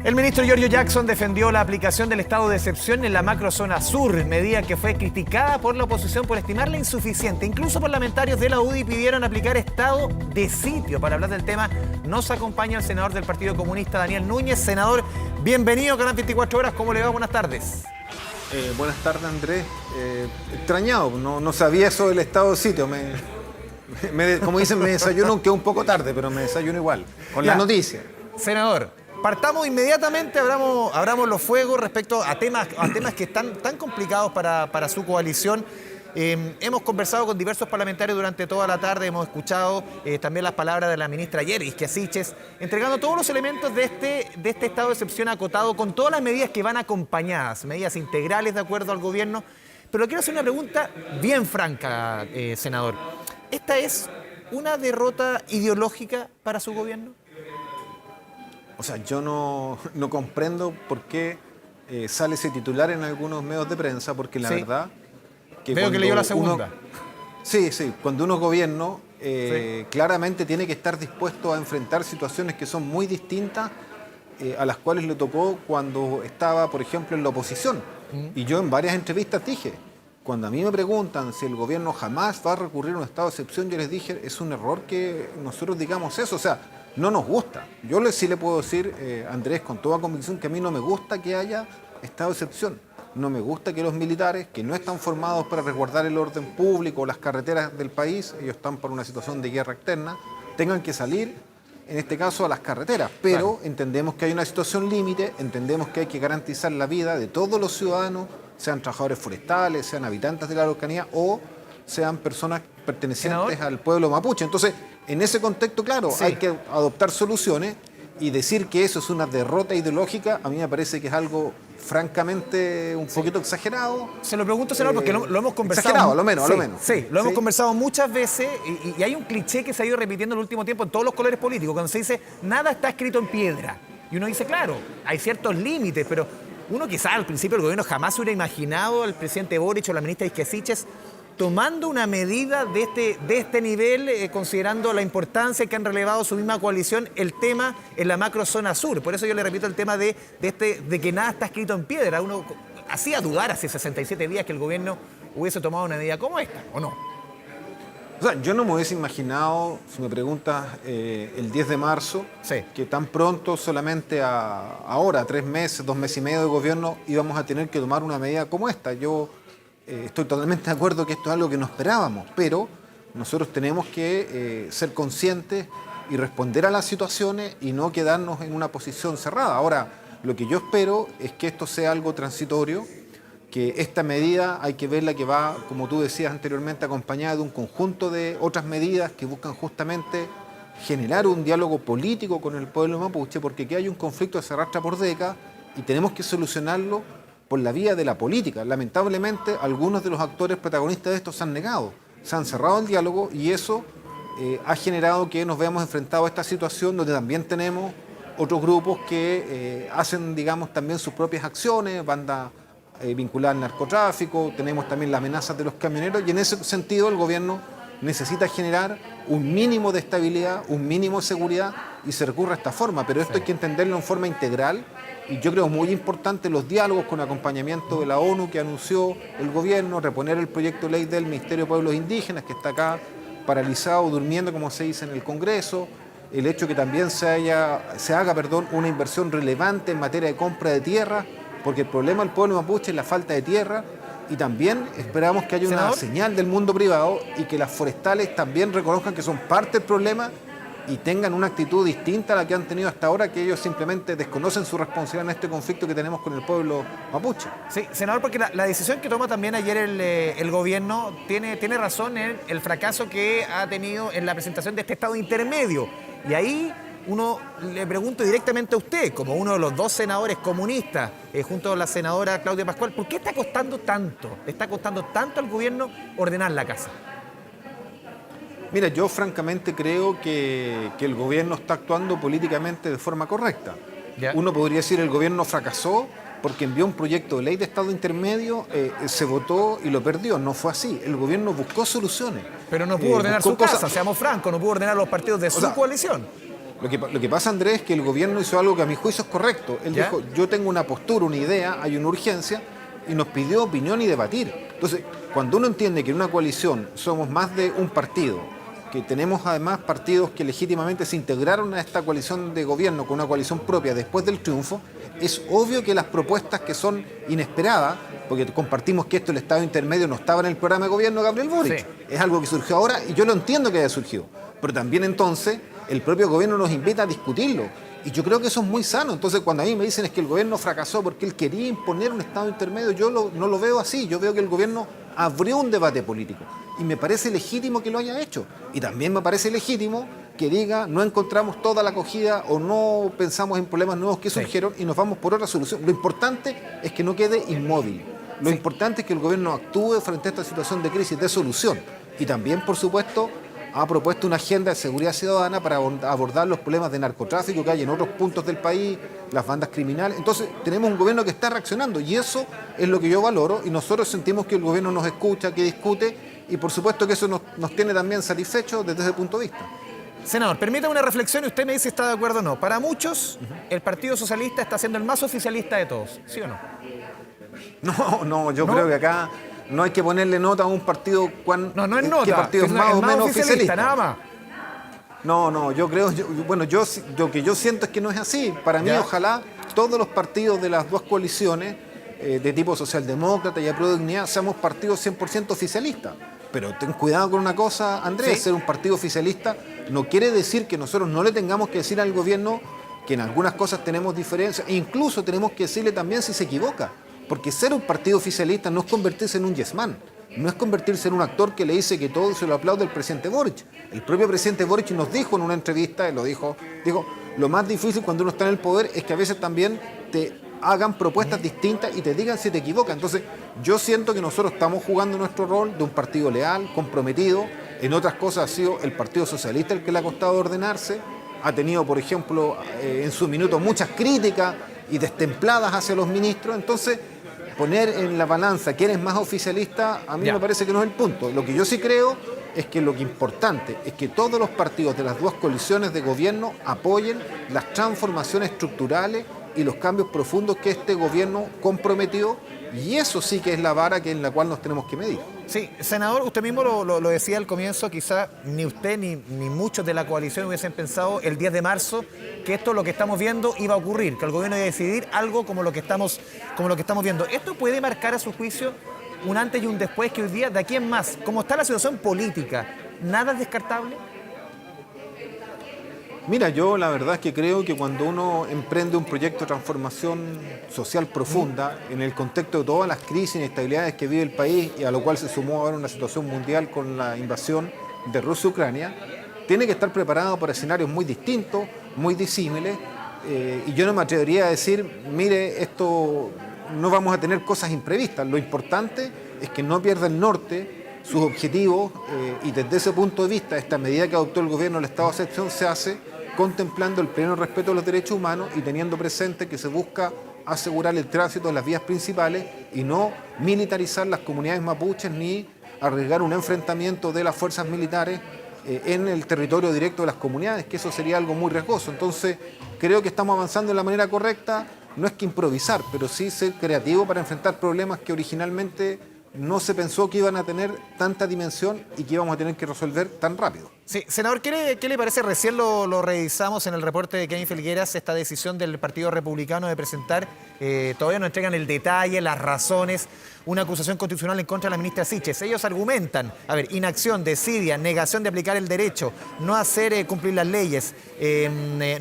El ministro Giorgio Jackson defendió la aplicación del estado de excepción en la macrozona sur, medida que fue criticada por la oposición por estimarla insuficiente. Incluso parlamentarios de la UDI pidieron aplicar estado de sitio. Para hablar del tema nos acompaña el senador del Partido Comunista, Daniel Núñez. Senador, bienvenido a Canal 24 Horas. ¿Cómo le va? Buenas tardes. Buenas tardes, Andrés. Extrañado, no sabía eso del estado de sitio. Como dicen, me desayuno, aunque un poco tarde, pero me desayuno igual, con la noticia. Senador, partamos inmediatamente, abramos los fuegos respecto a temas que están tan complicados para su coalición. Hemos conversado con diversos parlamentarios durante toda la tarde, hemos escuchado también las palabras de la ministra Yeris Quesiches, entregando todos los elementos de este estado de excepción acotado con todas las medidas que van acompañadas, medidas integrales de acuerdo al gobierno. Pero quiero hacer una pregunta bien franca, senador. ¿Esta es una derrota ideológica para su gobierno? O sea, yo no comprendo por qué sale ese titular en algunos medios de prensa, porque la verdad... Veo que leyó la segunda. Sí, cuando uno gobierna, claramente tiene que estar dispuesto a enfrentar situaciones que son muy distintas a las cuales le tocó cuando estaba, por ejemplo, en la oposición. Y yo en varias entrevistas dije, cuando a mí me preguntan si el gobierno jamás va a recurrir a un estado de excepción, yo les dije, es un error que nosotros digamos eso, o sea, no nos gusta. Yo sí le puedo decir, Andrés, con toda convicción, que a mí no me gusta que haya estado de excepción. No me gusta que los militares, que no están formados para resguardar el orden público o las carreteras del país, ellos están por una situación de guerra externa, tengan que salir, en este caso, a las carreteras. Pero entendemos que hay una situación límite, entendemos que hay que garantizar la vida de todos los ciudadanos, sean trabajadores forestales, sean habitantes de la Araucanía o sean personas pertenecientes al pueblo mapuche. Entonces, en ese contexto, claro, hay que adoptar soluciones y decir que eso es una derrota ideológica, a mí me parece que es algo francamente un poquito exagerado. Se lo pregunto, senador, porque lo hemos conversado. Exagerado, a lo menos. Sí, lo hemos conversado muchas veces y hay un cliché que se ha ido repitiendo en el último tiempo en todos los colores políticos, cuando se dice, nada está escrito en piedra. Y uno dice, claro, hay ciertos límites, pero uno quizás al principio del gobierno jamás hubiera imaginado al presidente Boric o la ministra Quesiches tomando una medida de este nivel, considerando la importancia que han relevado su misma coalición, el tema en la macrozona sur. Por eso yo le repito el tema de que nada está escrito en piedra. Uno hacía dudar hace 67 días que el gobierno hubiese tomado una medida como esta, ¿o no? O sea, yo no me hubiese imaginado, si me preguntas, el 10 de marzo, que tan pronto, solamente ahora, 3 meses, 2 meses y medio de gobierno, íbamos a tener que tomar una medida como esta. Yo estoy totalmente de acuerdo que esto es algo que no esperábamos, pero nosotros tenemos que ser conscientes y responder a las situaciones y no quedarnos en una posición cerrada. Ahora, lo que yo espero es que esto sea algo transitorio, que esta medida hay que verla que va, como tú decías anteriormente, acompañada de un conjunto de otras medidas que buscan justamente generar un diálogo político con el pueblo mapuche, porque aquí hay un conflicto que se arrastra por décadas y tenemos que solucionarlo por la vía de la política. Lamentablemente, algunos de los actores protagonistas de esto se han negado, se han cerrado el diálogo y eso ha generado que nos veamos enfrentados a esta situación donde también tenemos otros grupos que hacen, digamos, también sus propias acciones, bandas vinculadas al narcotráfico, tenemos también las amenazas de los camioneros y en ese sentido el gobierno necesita generar un mínimo de estabilidad, un mínimo de seguridad y se recurre a esta forma, pero esto hay que entenderlo en forma integral y yo creo muy importante los diálogos con acompañamiento de la ONU que anunció el gobierno, reponer el proyecto de ley del Ministerio de Pueblos Indígenas que está acá paralizado, durmiendo como se dice en el Congreso, el hecho que también se haga una inversión relevante en materia de compra de tierra, porque el problema del pueblo mapuche es la falta de tierra y también esperamos que haya una señal del mundo privado y que las forestales también reconozcan que son parte del problema y tengan una actitud distinta a la que han tenido hasta ahora, que ellos simplemente desconocen su responsabilidad en este conflicto que tenemos con el pueblo mapuche. Sí, senador, porque la decisión que toma también ayer el gobierno tiene razón en el fracaso que ha tenido en la presentación de este estado intermedio. Y ahí uno le pregunto directamente a usted, como uno de los 2 senadores comunistas, junto a la senadora Claudia Pascual, ¿por qué está costando tanto? ¿Le está costando tanto al gobierno ordenar la casa? Mira, yo francamente creo que el gobierno está actuando políticamente de forma correcta. Uno podría decir el gobierno fracasó porque envió un proyecto de ley de estado intermedio, se votó y lo perdió. No fue así. El gobierno buscó soluciones. Pero no pudo ordenar su casa, seamos francos, no pudo ordenar los partidos de su coalición. Lo que pasa, Andrés, es que el gobierno hizo algo que a mi juicio es correcto. Él dijo, yo tengo una postura, una idea, hay una urgencia, y nos pidió opinión y debatir. Entonces, cuando uno entiende que en una coalición somos más de un partido, que tenemos además partidos que legítimamente se integraron a esta coalición de gobierno con una coalición propia después del triunfo, es obvio que las propuestas que son inesperadas, porque compartimos que esto, el estado intermedio, no estaba en el programa de gobierno de Gabriel Boric, sí, es algo que surgió ahora y yo lo entiendo que haya surgido, pero también entonces el propio gobierno nos invita a discutirlo y yo creo que eso es muy sano. Entonces cuando a mí me dicen es que el gobierno fracasó porque él quería imponer un estado intermedio, yo no lo veo así. Yo veo que el gobierno abrió un debate político y me parece legítimo que lo haya hecho, y también me parece legítimo que diga no encontramos toda la acogida o no pensamos en problemas nuevos que surgieron y nos vamos por otra solución. Lo importante es que no quede inmóvil, lo importante es que el gobierno actúe frente a esta situación de crisis, de solución, y también, por supuesto, ha propuesto una agenda de seguridad ciudadana para abordar los problemas de narcotráfico que hay en otros puntos del país, las bandas criminales. Entonces tenemos un gobierno que está reaccionando y eso es lo que yo valoro, y nosotros sentimos que el gobierno nos escucha, que discute, y por supuesto que eso nos tiene también satisfechos desde ese punto de vista. Senador, permítame una reflexión y usted me dice si está de acuerdo o no. Para muchos, el Partido Socialista está siendo el más oficialista de todos, ¿sí o no? No, yo creo que acá no hay que ponerle nota a un partido. No es nota. ¿Qué partido es más o menos oficialista? Nada más. No, yo creo, lo que yo siento es que no es así. Para mí, ojalá todos los partidos de las dos coaliciones, de tipo socialdemócrata y Apruebo Dignidad, seamos partidos 100% oficialistas. Pero ten cuidado con una cosa, Andrés, ser un partido oficialista no quiere decir que nosotros no le tengamos que decir al gobierno que en algunas cosas tenemos diferencias, e incluso tenemos que decirle también si se equivoca. Porque ser un partido oficialista no es convertirse en un yes man, no es convertirse en un actor que le dice que todo se lo aplaude el presidente Boric. El propio presidente Boric nos dijo en una entrevista, dijo, lo más difícil cuando uno está en el poder es que a veces también te hagan propuestas distintas y te digan si te equivocas. Entonces, yo siento que nosotros estamos jugando nuestro rol de un partido leal, comprometido. En otras cosas ha sido el Partido Socialista el que le ha costado ordenarse. Ha tenido, por ejemplo, en su minuto muchas críticas y destempladas hacia los ministros. Entonces, poner en la balanza quién es más oficialista, a mí me parece que no es el punto. Lo que yo sí creo es que lo que es importante es que todos los partidos de las dos coaliciones de gobierno apoyen las transformaciones estructurales y los cambios profundos que este gobierno comprometió, y eso sí que es la vara en la cual nos tenemos que medir. Sí, senador, usted mismo lo decía al comienzo, quizá ni usted ni muchos de la coalición hubiesen pensado el 10 de marzo que esto, lo que estamos viendo, iba a ocurrir, que el gobierno iba a decidir algo como lo que estamos viendo. ¿Esto puede marcar a su juicio un antes y un después, que hoy día, de aquí en más, como está la situación política, nada es descartable? Mira, yo la verdad es que creo que cuando uno emprende un proyecto de transformación social profunda, en el contexto de todas las crisis e inestabilidades que vive el país, y a lo cual se sumó ahora una situación mundial con la invasión de Rusia a Ucrania, tiene que estar preparado para escenarios muy distintos, muy disímiles, y yo no me atrevería a decir, mire, esto no vamos a tener cosas imprevistas. Lo importante es que no pierda el norte, sus objetivos, y desde ese punto de vista, esta medida que adoptó el gobierno del estado de excepción se hace contemplando el pleno respeto a los derechos humanos y teniendo presente que se busca asegurar el tránsito de las vías principales y no militarizar las comunidades mapuches ni arriesgar un enfrentamiento de las fuerzas militares en el territorio directo de las comunidades, que eso sería algo muy riesgoso. Entonces, creo que estamos avanzando de la manera correcta. No es que improvisar, pero sí ser creativo para enfrentar problemas que originalmente no se pensó que iban a tener tanta dimensión y que íbamos a tener que resolver tan rápido. Sí, senador, ¿qué le parece? Recién lo revisamos en el reporte de Kevin Felgueras, esta decisión del Partido Republicano de presentar, todavía no entregan el detalle, las razones, una acusación constitucional en contra de la ministra Siches. Ellos argumentan, inacción, desidia, negación de aplicar el derecho, no hacer cumplir las leyes,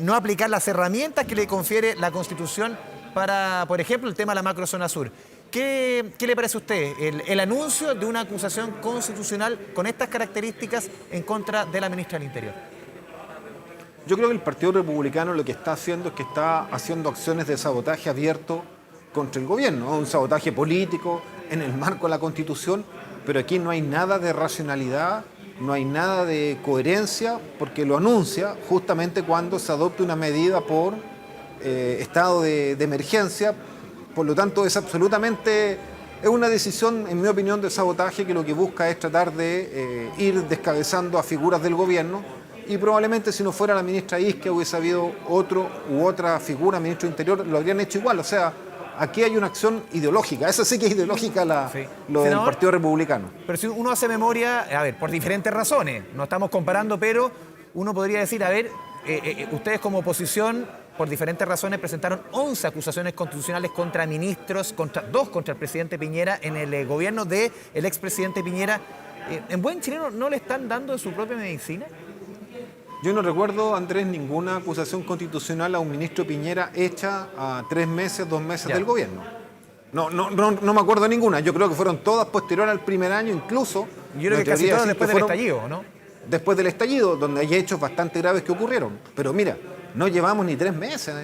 no aplicar las herramientas que le confiere la Constitución para, por ejemplo, el tema de la macrozona sur. ¿Qué le parece a usted el anuncio de una acusación constitucional con estas características en contra de la ministra del Interior? Yo creo que el Partido Republicano lo que está haciendo es que está haciendo acciones de sabotaje abierto contra el gobierno, un sabotaje político en el marco de la Constitución, pero aquí no hay nada de racionalidad, no hay nada de coherencia, porque lo anuncia justamente cuando se adopte una medida por estado de emergencia. Por lo tanto, es una decisión, en mi opinión, de sabotaje que lo que busca es tratar de ir descabezando a figuras del gobierno y probablemente si no fuera la ministra Isquia hubiese habido otro u otra figura, ministro de Interior, lo habrían hecho igual. O sea, aquí hay una acción ideológica, esa sí que es ideológica Sí. lo del Senador, Partido Republicano. pero si uno hace memoria, a ver, por diferentes razones, no estamos comparando, pero uno podría decir, a ver, ustedes como oposición, por diferentes razones, presentaron 11 acusaciones constitucionales contra ministros, dos contra el presidente Piñera en el gobierno del expresidente Piñera. ¿En buen chileno no le están dando de su propia medicina? Yo no recuerdo, Andrés, ninguna acusación constitucional a un ministro Piñera hecha a 3 meses, 2 meses Ya. del gobierno. No me acuerdo ninguna. Yo creo que fueron todas posterior al primer año, incluso. Yo creo me que casi atrevería a todas decir después que del fueron estallido, ¿no? después del estallido, donde hay hechos bastante graves que ocurrieron. Pero mira, no llevamos ni 3 meses,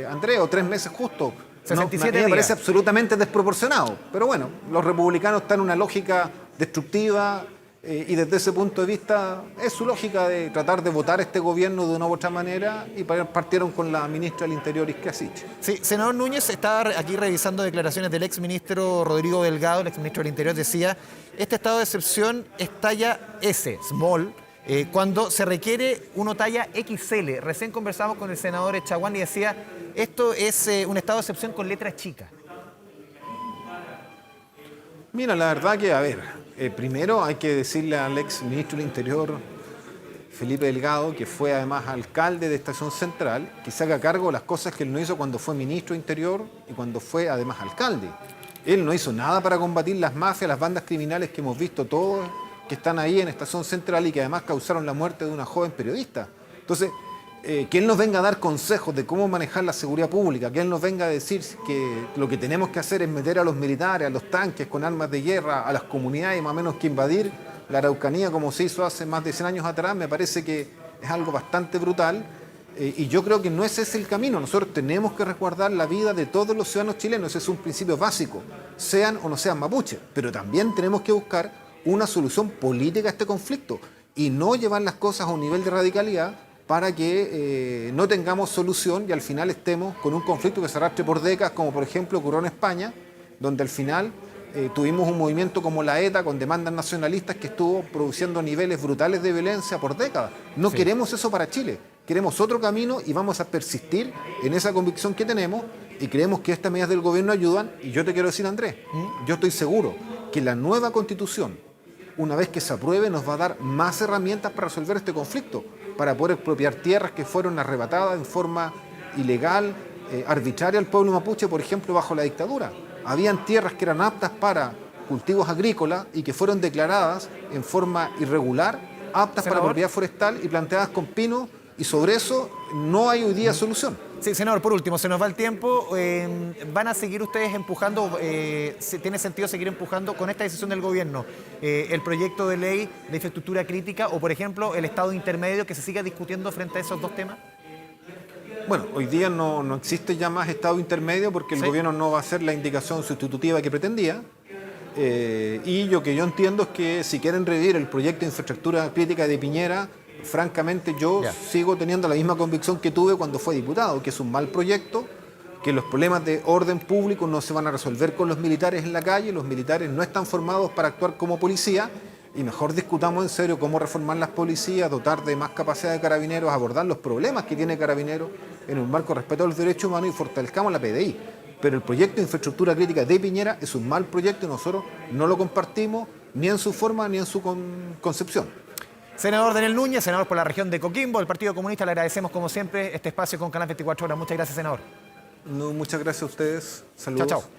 Andrés, o 3 meses justo. 67 a mí me parece días. absolutamente desproporcionado. Pero bueno, los republicanos están en una lógica destructiva y desde ese punto de vista es su lógica de tratar de votar este gobierno de una u otra manera y partieron con la ministra del Interior, Isquia Siche. Sí, senador Núñez estaba aquí revisando declaraciones del exministro Rodrigo Delgado, el exministro del Interior, decía, este estado de excepción es talla S, small, cuando se requiere uno talla XL. Recién conversamos con el senador Echaguán y decía, esto es un estado de excepción con letras chicas. Mira, la verdad que, a ver, primero hay que decirle al ex ministro del Interior, Felipe Delgado, que fue además alcalde de Estación Central, que se haga cargo de las cosas que él no hizo cuando fue ministro de Interior y cuando fue además alcalde. Él no hizo nada para combatir las mafias, las bandas criminales que hemos visto todos que están ahí en Estación Central y que además causaron la muerte de una joven periodista. Entonces, que él nos venga a dar consejos de cómo manejar la seguridad pública, que él nos venga a decir que lo que tenemos que hacer es meter a los militares, a los tanques con armas de guerra, a las comunidades más o menos que invadir la Araucanía como se hizo hace más de 100 años atrás, me parece que es algo bastante brutal y yo creo que no ese es el camino. Nosotros tenemos que resguardar la vida de todos los ciudadanos chilenos, ese es un principio básico, sean o no sean mapuches, pero también tenemos que buscar una solución política a este conflicto y no llevar las cosas a un nivel de radicalidad para que no tengamos solución y al final estemos con un conflicto que se arrastre por décadas, como por ejemplo ocurrió en España, donde al final tuvimos un movimiento como la ETA con demandas nacionalistas que estuvo produciendo niveles brutales de violencia por décadas. No queremos eso para Chile, queremos otro camino y vamos a persistir en esa convicción que tenemos y creemos que estas medidas del gobierno ayudan. Y yo te quiero decir, Andrés, yo estoy seguro que la nueva Constitución, una vez que se apruebe, nos va a dar más herramientas para resolver este conflicto, para poder expropiar tierras que fueron arrebatadas en forma ilegal, arbitraria al pueblo mapuche, por ejemplo, bajo la dictadura. Habían tierras que eran aptas para cultivos agrícolas y que fueron declaradas en forma irregular, aptas para propiedad forestal y planteadas con pino, y sobre eso no hay hoy día solución. Sí, senador, por último, se nos va el tiempo. ¿Van a seguir ustedes empujando, tiene sentido seguir empujando con esta decisión del gobierno el proyecto de ley de infraestructura crítica o, por ejemplo, el estado intermedio que se siga discutiendo frente a esos dos temas? Bueno, hoy día no existe ya más estado intermedio porque el gobierno no va a hacer la indicación sustitutiva que pretendía. Y lo que yo entiendo es que si quieren revivir el proyecto de infraestructura crítica de Piñera, francamente yo sigo teniendo la misma convicción que tuve cuando fue diputado, que es un mal proyecto, que los problemas de orden público no se van a resolver con los militares en la calle, los militares no están formados para actuar como policía, y mejor discutamos en serio cómo reformar las policías, dotar de más capacidad de carabineros, abordar los problemas que tiene Carabineros en un marco de respeto a los derechos humanos y fortalezcamos la PDI. Pero el proyecto de infraestructura crítica de Piñera es un mal proyecto y nosotros no lo compartimos ni en su forma ni en su concepción. Senador Daniel Núñez, senador por la región de Coquimbo, del Partido Comunista, le agradecemos como siempre este espacio con Canal 24 Horas. Muchas gracias, senador. No, muchas gracias a ustedes. Saludos. Chao, chao.